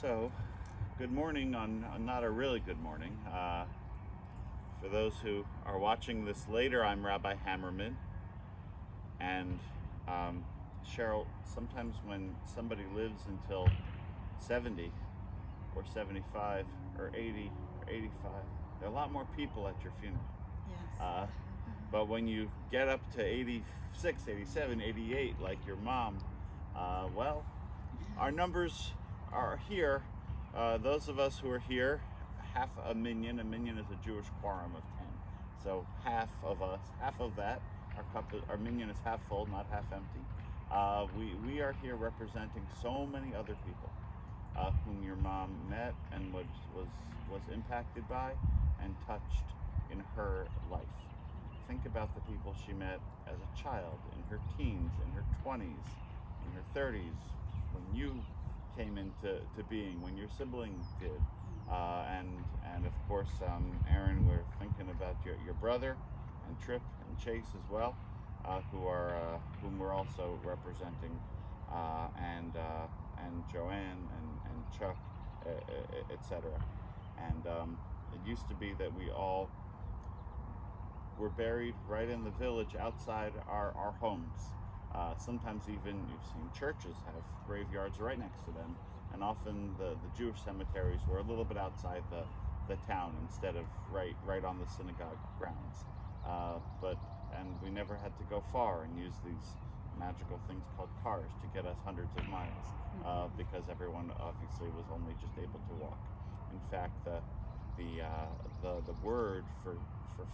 So, good morning on not a really good morning. For those who are watching this later, I'm Rabbi Hammerman. And Cheryl, sometimes when somebody lives until 70 or 75 or 80 or 85, there are a lot more people at your funeral. Yes. But when you get up to 86, 87, 88, like your mom, well, our numbers are here. Those of us who are here, half a minyan is a Jewish quorum of 10. So half of us, half of that, our minyan is half full, not half empty. We are here representing so many other people whom your mom met and was impacted by and touched in her life. Think about the people she met as a child, in her teens, in her 20s, in her 30s, when you came into being, when your sibling did, and of course, Aaron, we're thinking about your brother and Trip and Chase as well, whom we're also representing, and Joanne and Chuck, etc. And it used to be that we all were buried right in the village outside our homes. Sometimes even you've seen churches have graveyards right next to them, and often the Jewish cemeteries were a little bit outside the town instead of right on the synagogue grounds. And we never had to go far and use these magical things called cars to get us hundreds of miles, because everyone obviously was only just able to walk. In fact, the word for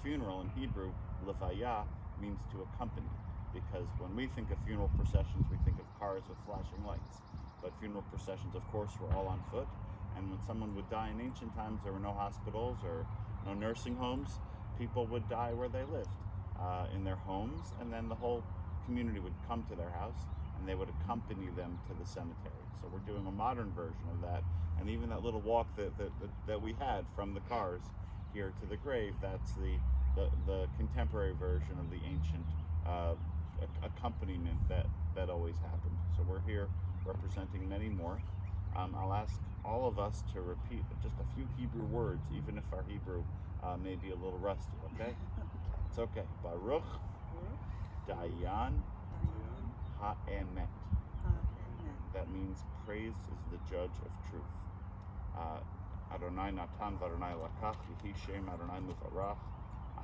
funeral in Hebrew, levaya, means to accompany, because when we think of funeral processions, we think of cars with flashing lights. But funeral processions, of course, were all on foot. And when someone would die in ancient times, there were no hospitals or no nursing homes. People would die where they lived, in their homes, and then the whole community would come to their house and they would accompany them to the cemetery. So we're doing a modern version of that, and even that little walk that we had from the cars here to the grave, that's the contemporary version of the ancient accompaniment that always happened. So we're here representing many more. I'll ask all of us to repeat just a few Hebrew words, even if our Hebrew may be a little rusty, okay? It's okay. Baruch Dayan Ha'emet. That means praise is the judge of truth. Adonai Natan v'Adonai Lakach, Yehi Shem Adonai Muvarach.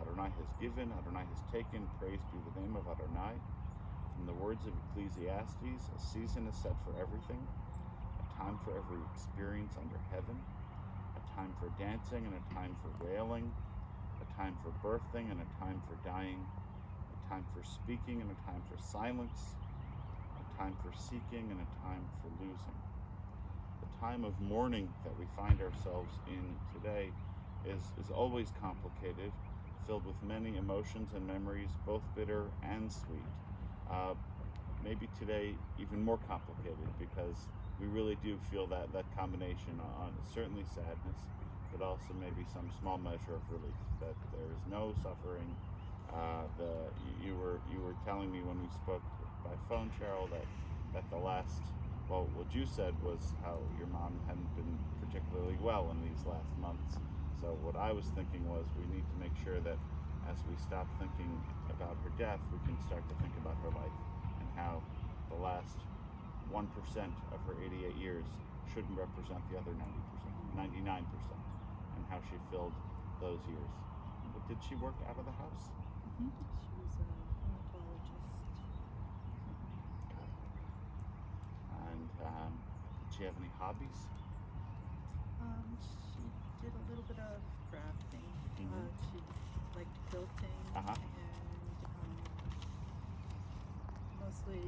Adonai has given, Adonai has taken, praise be the name of Adonai. From the words of Ecclesiastes, a season is set for everything, a time for every experience under heaven, a time for dancing and a time for wailing, a time for birthing and a time for dying, a time for speaking and a time for silence, a time for seeking and a time for losing. The time of mourning that we find ourselves in today is always complicated, filled with many emotions and memories, both bitter and sweet. Maybe today even more complicated, because we really do feel that combination on certainly sadness, but also maybe some small measure of relief that there is no suffering. You were telling me when we spoke by phone, Cheryl, that the last, well, what you said was how your mom hadn't been particularly well in these last months. So what I was thinking was we need to make sure that as we stop thinking about her death, we can start to think about her life and how the last 1% of her 88 years shouldn't represent the other 90%, 99%, and how she filled those years. But did she work out of the house? She was a hematologist. And did she have any hobbies? She did a little bit of crafting. She liked quilting and mostly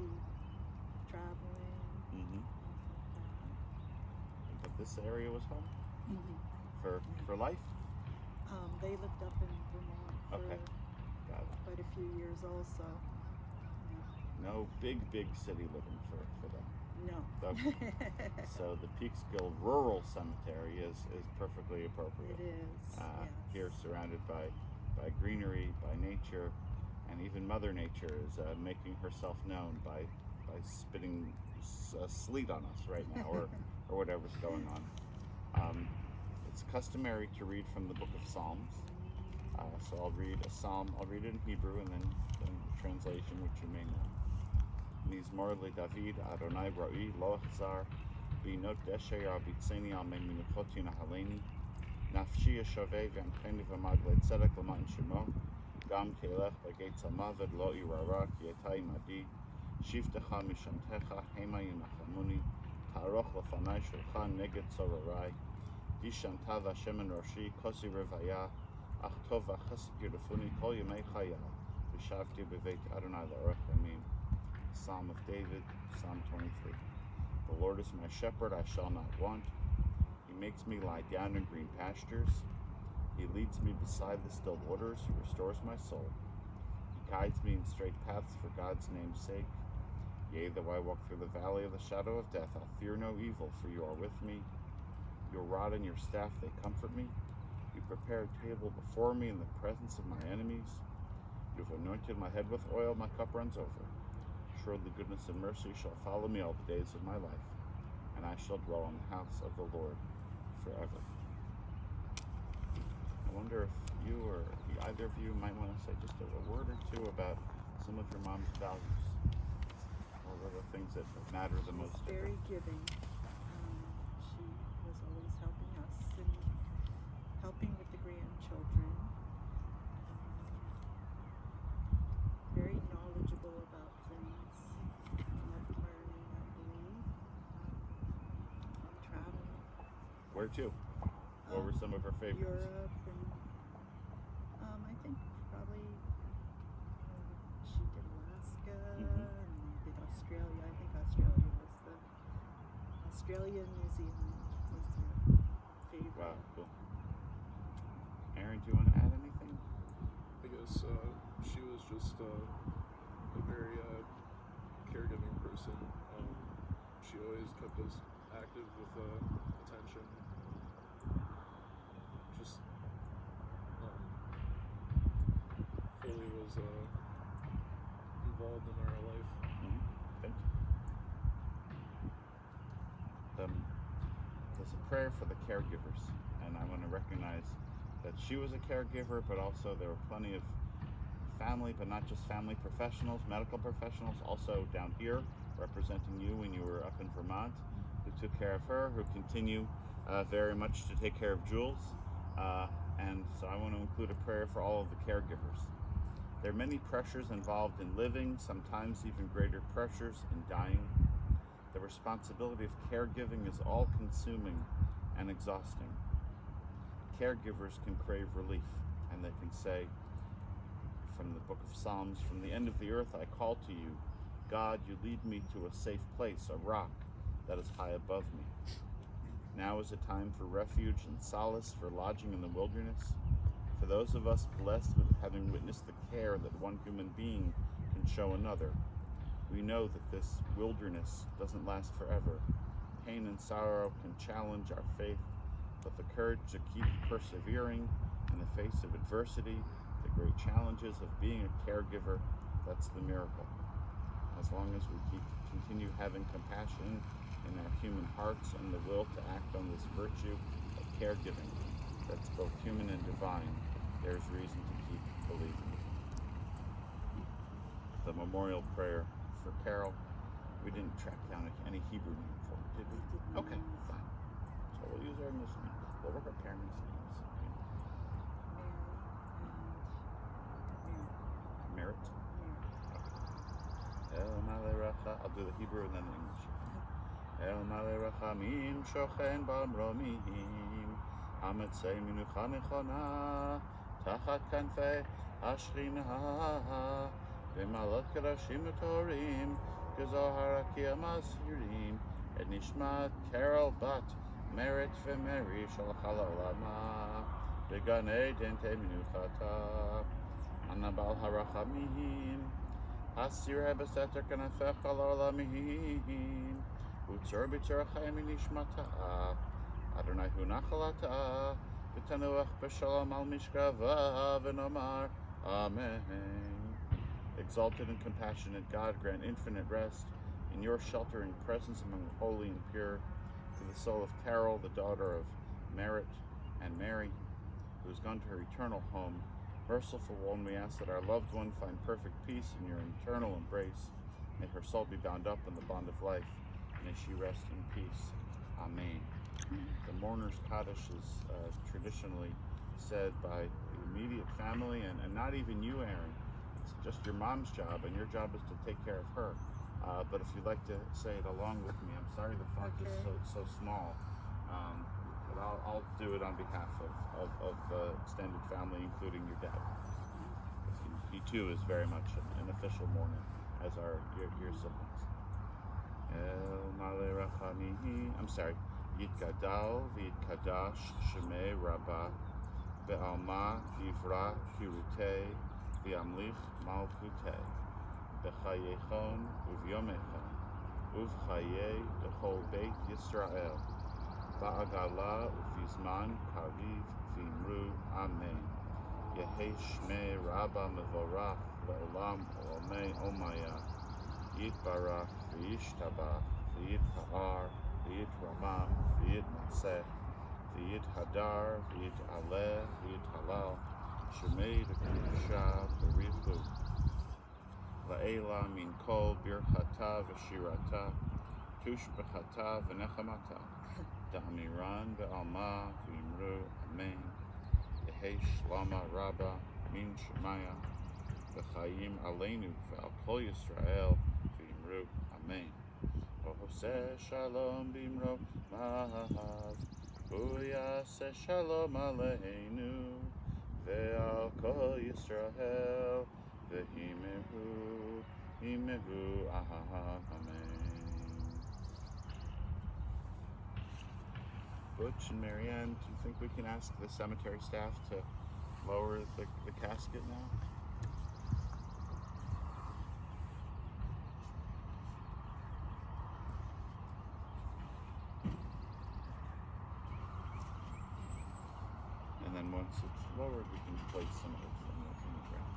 traveling. But this area was home for life? They lived up in Vermont for quite a few years also. No big city living for them. No. Okay. So the Peekskill Rural Cemetery is perfectly appropriate. It is. Yes. Here, surrounded by greenery, by nature, and even Mother Nature is making herself known by spitting sleet on us right now, or whatever's going on. It's customary to read from the book of Psalms. So I'll read a psalm. I'll read it in Hebrew and then the translation, which you may know. Mizmor leDavid Adonai Roi Lo Achzar B'not Desher Yarbitzeni Al Menuchoti Nahaleni Nafshi Yeshaveh V'amcheni V'mad Le'tzedek L'man Shemo Gam Kelech B'geit Tzalmaved Lo Irara Ki Eta Imadi Shivtecha Mishamtecha Hema Yinachamuni Taroch L'fanai Shulchan Neged Tzorarai Dishanta V'Hashem Roshi Kosi Revaya Ach Tov V'Chesed Yudafuni Kol Yemei Chaya V'Shavti B'Veit Adonai L'Orech Yamim. Psalm of David, Psalm 23. The Lord is my shepherd, I shall not want. He makes me lie down in green pastures. He leads me beside the still waters. He restores my soul. He guides me in straight paths for God's name's sake. Yea, though I walk through the valley of the shadow of death, I'll fear no evil, for you are with me. Your rod and your staff, they comfort me. You prepare a table before me in the presence of my enemies. You have anointed my head with oil, my cup runs over. Surely goodness and mercy shall follow me all the days of my life, and I shall dwell in the house of the Lord forever. I wonder if you or either of you might want to say just a word or two about some of your mom's values, or what are the things that matter the most to her. Very giving. She was always helping us and helping with the grandchildren. Very knowledgeable about things. Loved learning, I believe. Traveling. Where to? What were some of her favorites? Europe and I think probably she did Alaska and did Australia. I think Australia was Australia and New Zealand was her favorite. Wow, cool. Aaron, do you want to add anything? I guess she was just a very caregiving person. She always kept us active with attention. Just fully was involved in our life. Thank you. There's a prayer for the caregivers, and I want to recognize that she was a caregiver, but also there were plenty of family, but not just family professionals, medical professionals, also down here representing you when you were up in Vermont, who took care of her, who continue very much to take care of Jules. And so I want to include a prayer for all of the caregivers. There are many pressures involved in living, sometimes even greater pressures in dying. The responsibility of caregiving is all-consuming and exhausting. Caregivers can crave relief, and they can say, from the book of Psalms, from the end of the earth I call to you. God, you lead me to a safe place, a rock that is high above me. Now is a time for refuge and solace, for lodging in the wilderness. For those of us blessed with having witnessed the care that one human being can show another, we know that this wilderness doesn't last forever. Pain and sorrow can challenge our faith, but the courage to keep persevering in the face of adversity, the great challenges of being a caregiver, that's the miracle. As long as we continue having compassion in our human hearts and the will to act on this virtue of caregiving that's both human and divine, there's reason to keep believing. The memorial prayer for Carole, we didn't track down any Hebrew name for her, did we? Okay, fine. So we'll use our English name. What were her parents' names? Merit? El Malei Racha. I'll do the Hebrew and then the English. El Malei Rachamim Shochen Bamromim Hametzei Minucha Nechona Tachat Kanfei Hashchina B'malot Kedashim Utorim Gezohar Akia Masirim Et Nishmat Carole Bat Merit V'Meri Shalcha L'Olama B'Gan Eden Te Minuchata Anabal Harachamim Hasir Beseter Kanafech L'Olamim Utzor B'Tzor Chaim Nishmata Adonai Hu Nachalata B'Tanuach B'Shalom Al Mishkava V'Nomar Amen. Exalted and compassionate God, grant infinite rest in your sheltering presence among the holy and pure, for the soul of Carole, the daughter of Merit and Mary, who has gone to her eternal home. Merciful one, we ask that our loved one find perfect peace in your eternal embrace. May her soul be bound up in the bond of life. May she rest in peace. Amen. The mourner's Kaddish is traditionally said by the immediate family, and not even you, Aaron. It's just your mom's job, and your job is to take care of her. But if you'd like to say it along with me, I'm sorry the font is so small, but I'll do it on behalf of the extended family, including your dad. He too is very much an official mourner, as are your siblings. El Male Rachamihi, I'm sorry, Yitgadal V'Yitkadash Shemei Rabbah Be'alma Yivra Kirutei V'Amlich Malchutei B'Chayechon Uvyomechon Uvchayei L'chol Beit Yisrael Ba'agala Uvizman Kariv V'Imru Amen. Yehi Shmei Rabbah Mevorach Le'olam Olmei Omaya Yitbarach V'Yishtabach V'Yitpa'ar V'Yitramam V'Yitmasech V'Yithadar V'Yit'aleh V'Yithalal Shemei D'Kedusha B'Richu La'ela Min Kol Birchata V'Shirata Tushbechata V'Nechamata Da'amiran Be'alma V'Imru Amen. Yehi Shlama Rabbah Min Shemaya V'Chayim Aleinu V'Al Kol Yisrael V'Imru Amen. Ohoseh Shalom B'Imro Mahav Uyaseh Shalom Aleinu Ve'al Kol Yisrael Ve'Himehu Amen. Butch and Marianne, do you think we can ask the cemetery staff to lower the casket now? And then once it's lowered, we can place some of it in the ground.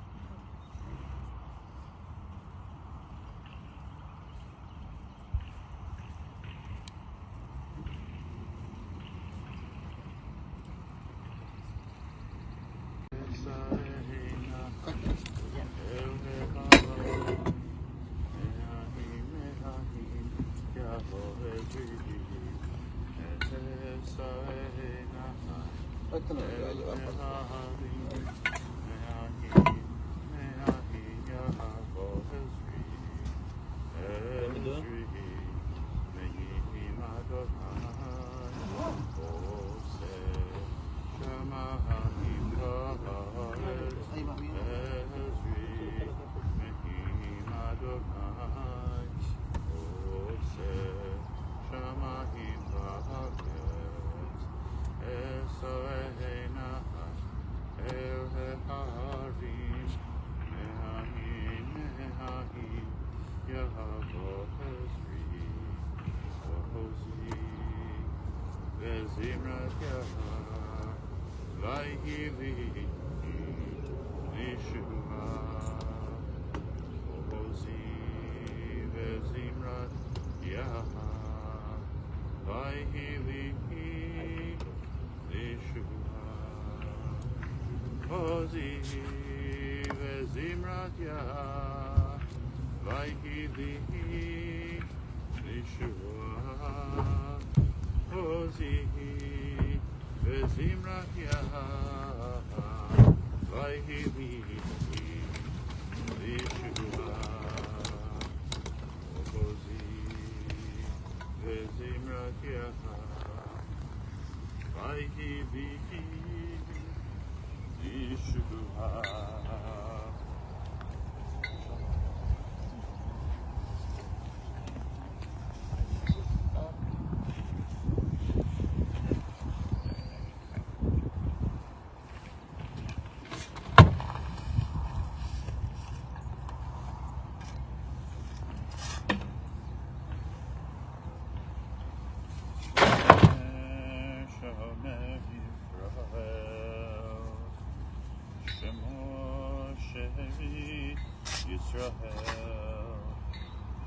Yisrael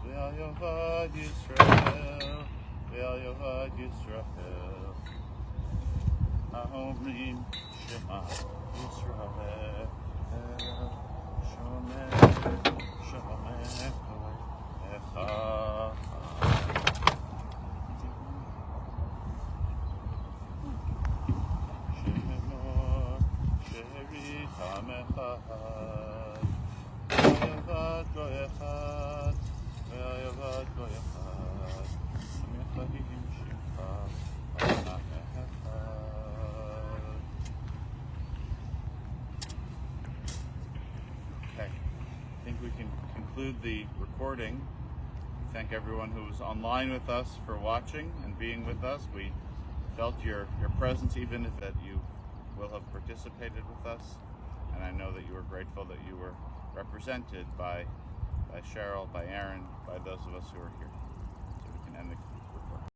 Ve'al Yovad Yisrael, Ve'al Yovad Yisrael, Ha'omrim Shema Yisrael, Shomer Echa. Shemor Sherit HaMechad, Ve'al Go Echad, Ve'al Yovad Go Echad, Ha'mechahim Shimcha Ha'echad. Okay, I think we can conclude the recording. Thank everyone who was online with us for watching and being with us. We felt your presence, even if that you will have participated with us. And I know that you were grateful that you were represented by Carole, by Aaron, by those of us who are here.